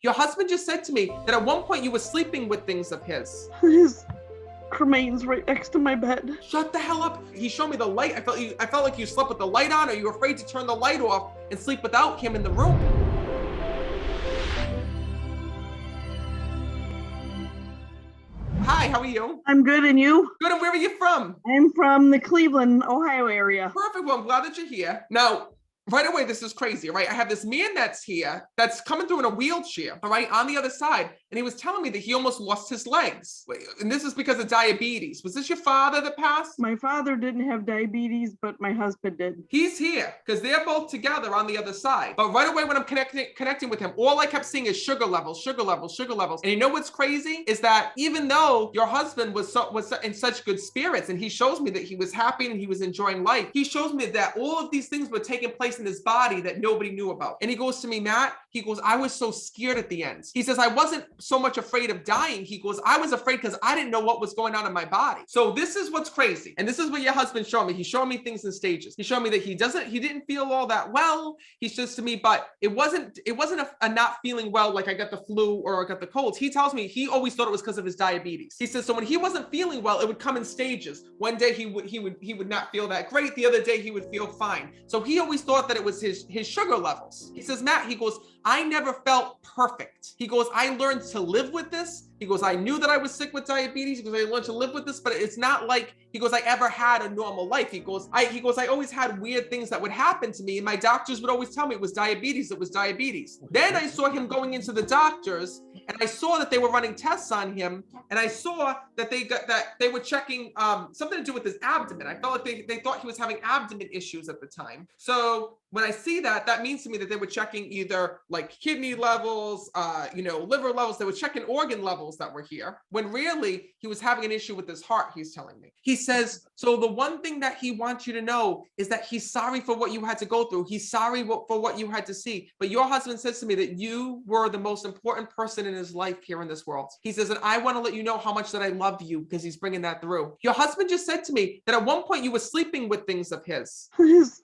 Your husband just said to me that at one point you were sleeping with things of his. His cremain's right next to my bed. Shut the hell up. He showed me the light. I felt like you slept with the light on, or you were afraid to turn the light off and sleep without him in the room. Hi, how are you? I'm good, and you? Good, and where are you from? I'm from the Cleveland, Ohio area. Perfect, well, I'm glad that you're here. Now, right away, this is crazy, right? I have this man that's here, that's coming through in a wheelchair, all right, on the other side. And he was telling me that he almost lost his legs. And this is because of diabetes. Was this your father that passed? My father didn't have diabetes, but my husband did. He's here because they're both together on the other side. But right away when I'm connecting with him, all I kept seeing is sugar levels, sugar levels, sugar levels. And you know what's crazy is that even though your husband was in such good spirits, and he shows me that he was happy and he was enjoying life, he shows me that all of these things were taking place in his body that nobody knew about. And he goes to me, Matt, he goes, I was so scared at the end. He says, I wasn't so much afraid of dying. He goes, I was afraid because I didn't know what was going on in my body. So this is what's crazy. And this is what your husband showed me. He showed me things in stages. He showed me that he didn't feel all that well. He says to me, but it wasn't a not feeling well, like I got the flu or I got the colds. He tells me he always thought it was because of his diabetes. He says, so when he wasn't feeling well, it would come in stages. One day he would not feel that great. The other day he would feel fine. So he always thought that it was his sugar levels. He says, Matt, he goes, I never felt perfect. He goes, I learned to live with this. He goes, I knew that I was sick with diabetes because I learned to live with this, but it's not like, he goes, I ever had a normal life. He goes, I always had weird things that would happen to me. And my doctors would always tell me it was diabetes. It was diabetes. Then I saw him going into the doctors and I saw that they were running tests on him. And I saw that they were checking something to do with his abdomen. I felt like they thought he was having abdomen issues at the time. So when I see that, that means to me that they were checking either like kidney levels, liver levels. They were checking organ levels that were here, when really he was having an issue with his heart, he's telling me. He says, so the one thing that he wants you to know is that he's sorry for what you had to go through. He's sorry for what you had to see. But your husband says to me that you were the most important person in his life here in this world. He says, and I want to let you know how much that I love you, because he's bringing that through. Your husband just said to me that at one point you were sleeping with things of his. His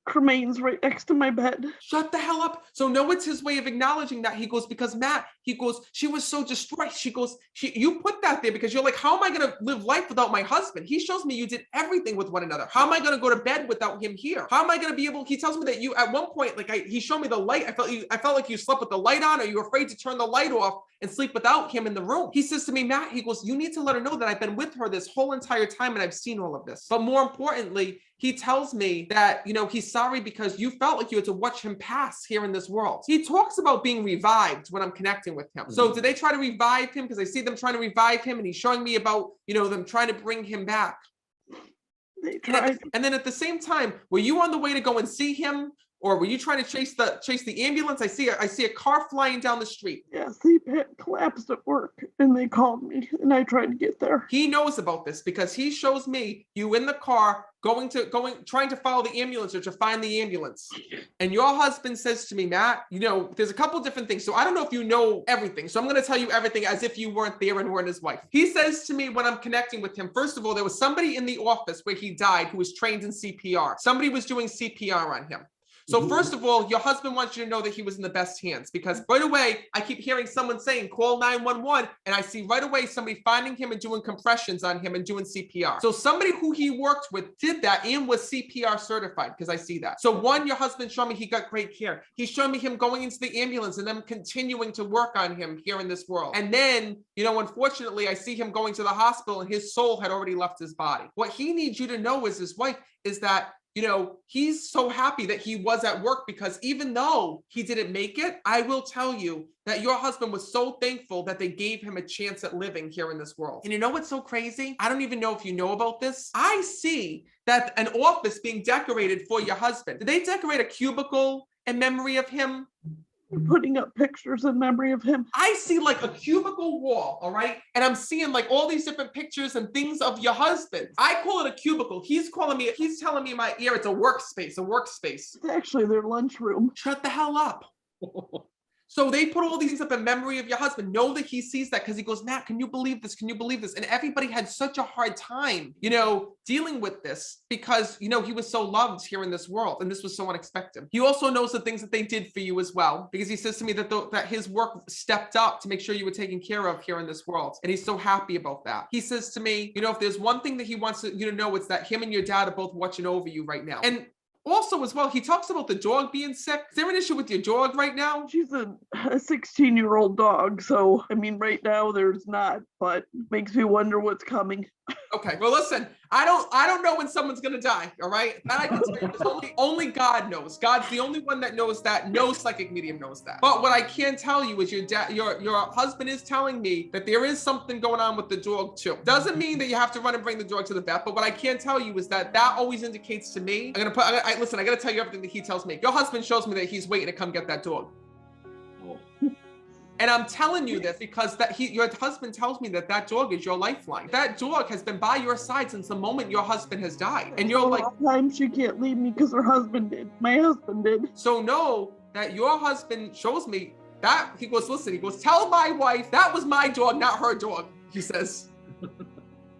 cremain's right next to my bed. Shut the hell up. So no, it's his way of acknowledging that. He goes, because Matt, he goes, she was so destroyed. She goes, you put that there because you're like, how am I going to live life without my husband? He shows me you did everything with one another. How am I going to go to bed without him here? How am I going to be able, he tells me that you, at one point, he showed me the light. I felt like you slept with the light on, or you were afraid to turn the light off and sleep without him in the room. He says to me, Matt, he goes, you need to let her know that I've been with her this whole entire time and I've seen all of this. But more importantly, he tells me that, he's sorry because you felt like you had to watch him pass here in this world. He talks about being revived when I'm connecting with him. So did they try to revive him? Because I see them trying to revive him, and he's showing me about, them trying to bring him back. They tried. And then at the same time, were you on the way to go and see him? Or were you trying to chase the ambulance? I see a car flying down the street. Yes, he had collapsed at work and they called me and I tried to get there. He knows about this because he shows me you in the car trying to follow the ambulance or to find the ambulance. And your husband says to me, Matt, there's a couple different things. So I don't know if you know everything. So I'm going to tell you everything as if you weren't there and weren't his wife. He says to me when I'm connecting with him, first of all, there was somebody in the office where he died who was trained in CPR. Somebody was doing CPR on him. So first of all, your husband wants you to know that he was in the best hands, because right away, I keep hearing someone saying, call 911. And I see right away somebody finding him and doing compressions on him and doing CPR. So somebody who he worked with did that and was CPR certified, because I see that. So one, your husband showed me he got great care. He's showing me him going into the ambulance and them continuing to work on him here in this world. And then, unfortunately, I see him going to the hospital and his soul had already left his body. What he needs you to know as his wife is that he's so happy that he was at work, because even though he didn't make it, I will tell you that your husband was so thankful that they gave him a chance at living here in this world. And you know what's so crazy? I don't even know if you know about this. I see that an office being decorated for your husband. Did they decorate a cubicle in memory of him? Putting up pictures in memory of him. I see like a cubicle wall, all right? And I'm seeing like all these different pictures and things of your husband. I call it a cubicle. He's telling me in my ear, it's a workspace. It's actually their lunchroom. Shut the hell up. So they put all these things up in memory of your husband. Know that he sees that, because he goes, Matt, can you believe this? Can you believe this? And everybody had such a hard time, dealing with this, because, he was so loved here in this world, and this was so unexpected. He also knows the things that they did for you as well, because he says to me that that his work stepped up to make sure you were taken care of here in this world. And he's so happy about that. He says to me, if there's one thing that he wants you to know, it's that him and your dad are both watching over you right now. And also, as well, he talks about the dog being sick. Is there an issue with your dog right now? She's a 16-year-old dog, so right now there's not, but makes me wonder what's coming. Okay, well, listen, I don't know when someone's gonna die. All right, that I can tell you. Only God knows. God's the only one that knows that. No psychic medium knows that. But what I can tell you is your husband is telling me that there is something going on with the dog too. Doesn't mean that you have to run and bring the dog to the vet. But what I can tell you is that always indicates to me. Listen, I gotta tell you everything that he tells me. Your husband shows me that he's waiting to come get that dog. And I'm telling you this because your husband tells me that dog is your lifeline. That dog has been by your side since the moment your husband has died. And you're like, times she can't leave me because her husband did. My husband did. So know that your husband shows me that. He goes, listen, he goes, tell my wife that was my dog, not her dog. He says.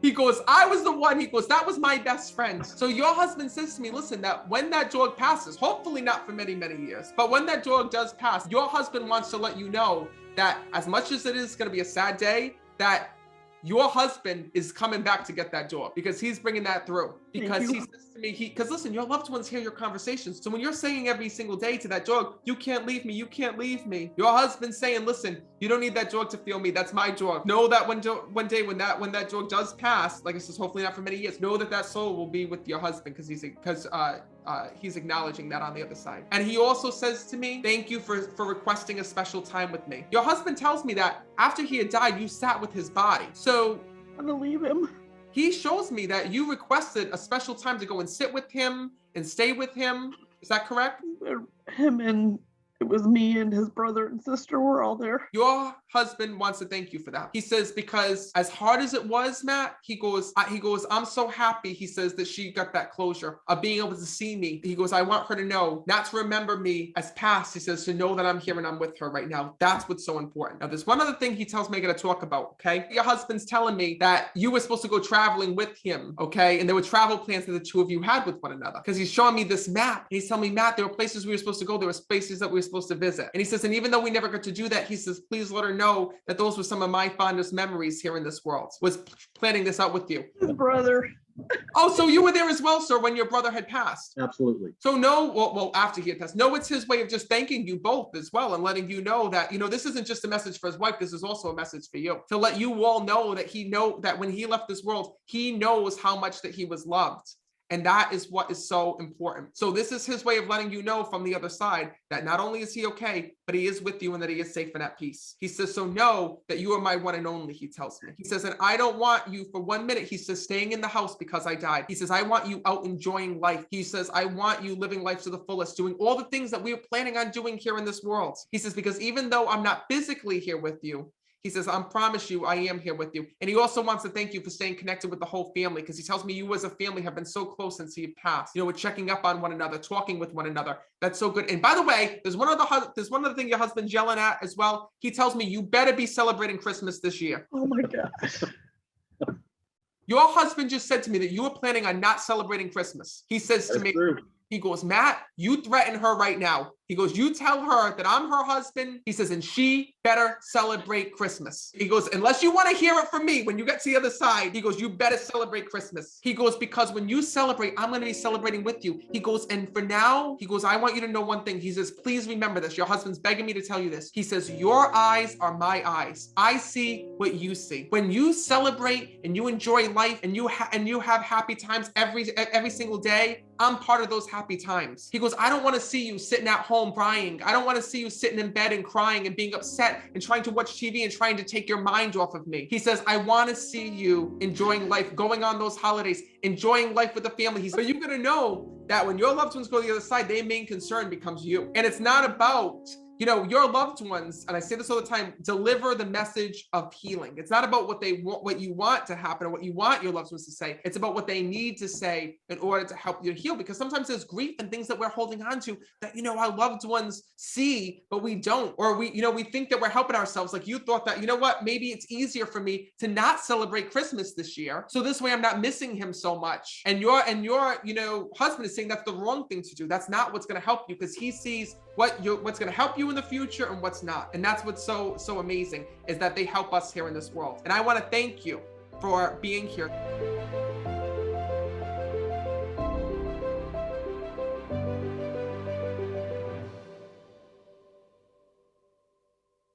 He goes, I was the one. He goes, that was my best friend. So your husband says to me, listen, that when that dog passes, hopefully not for many, many years, but when that dog does pass, your husband wants to let you know that as much as it is going to be a sad day, that your husband is coming back to get that dog, because he's bringing that through. Because he says to me, because listen, your loved ones hear your conversations. So when you're saying every single day to that dog, you can't leave me, you can't leave me. Your husband's saying, listen, you don't need that dog to feel me. That's my dog. Know that one day when that dog does pass, like I said, hopefully not for many years, know that soul will be with your husband, because he's acknowledging that on the other side. And he also says to me, thank you for requesting a special time with me. Your husband tells me that after he had died, you sat with his body. So I'm gonna leave him. He shows me that you requested a special time to go and sit with him and stay with him. Is that correct? Him and it was me and his brother and sister were all there. Your husband wants to thank you for that. He says, because as hard as it was, Matt, he goes, I'm so happy, he says, that she got that closure of being able to see me. He goes, I want her to know, not to remember me as past. He says, to know that I'm here and I'm with her right now. That's what's so important. Now, there's one other thing he tells me I got to talk about, okay? Your husband's telling me that you were supposed to go traveling with him, okay? And there were travel plans that the two of you had with one another, because he's showing me this map. And he's telling me, Matt, there were places we were supposed to go. There were places that we were supposed to visit. And he says, and even though we never got to do that, he says, please let her know that those were some of my fondest memories here in this world, was planning this out with you. His brother. Oh, so you were there as well, sir, when your brother had passed? Absolutely. So well, after he had passed. No, it's his way of just thanking you both as well, and letting you know that, this isn't just a message for his wife. This is also a message for you, to let you all know that that when he left this world, he knows how much that he was loved. And that is what is so important. So this is his way of letting you know from the other side that not only is he okay, but he is with you and that he is safe and at peace. He says, so know that you are my one and only, he tells me. He says, and I don't want you for 1 minute, he says, staying in the house because I died. He says, I want you out enjoying life. He says, I want you living life to the fullest, doing all the things that we were planning on doing here in this world. He says, because even though I'm not physically here with you, he says, I promise you, I am here with you. And he also wants to thank you for staying connected with the whole family, because he tells me you as a family have been so close since he passed. We're checking up on one another, talking with one another. That's so good. And by the way, there's one other thing your husband's yelling at as well. He tells me you better be celebrating Christmas this year. Oh my gosh. Your husband just said to me that you were planning on not celebrating Christmas. He says to me, true. He goes, Matt, you threaten her right now. He goes, you tell her that I'm her husband. He says, and she better celebrate Christmas. He goes, unless you want to hear it from me when you get to the other side, he goes, you better celebrate Christmas. He goes, because when you celebrate, I'm going to be celebrating with you. He goes, and for now, he goes, I want you to know one thing. He says, please remember this. Your husband's begging me to tell you this. He says, your eyes are my eyes. I see what you see. When you celebrate and you enjoy life and you have happy times every single day, I'm part of those happy times. He goes, I don't want to see you sitting at home crying. I don't want to see you sitting in bed and crying and being upset and trying to watch TV and trying to take your mind off of me. He says, I want to see you enjoying life, going on those holidays, enjoying life with the family. He said, but you're going to know that when your loved ones go to the other side, their main concern becomes you. And it's not about you know, your loved ones, and I say this all the time, deliver the message of healing. It's not about what they want, what you want to happen, or what you want your loved ones to say. It's about what they need to say in order to help you to heal. Because sometimes there's grief and things that we're holding on to that, you know, our loved ones see, but we don't. Or we, you know, we think that we're helping ourselves. Like you thought that, you know what, maybe it's easier for me to not celebrate Christmas this year. So this way I'm not missing him so much. And your, you know, husband is saying that's the wrong thing to do. That's not what's going to help you, because he sees what's going to help you in the future and what's not. And that's what's so amazing, is that they help us here in this world. And I want to thank you for being here.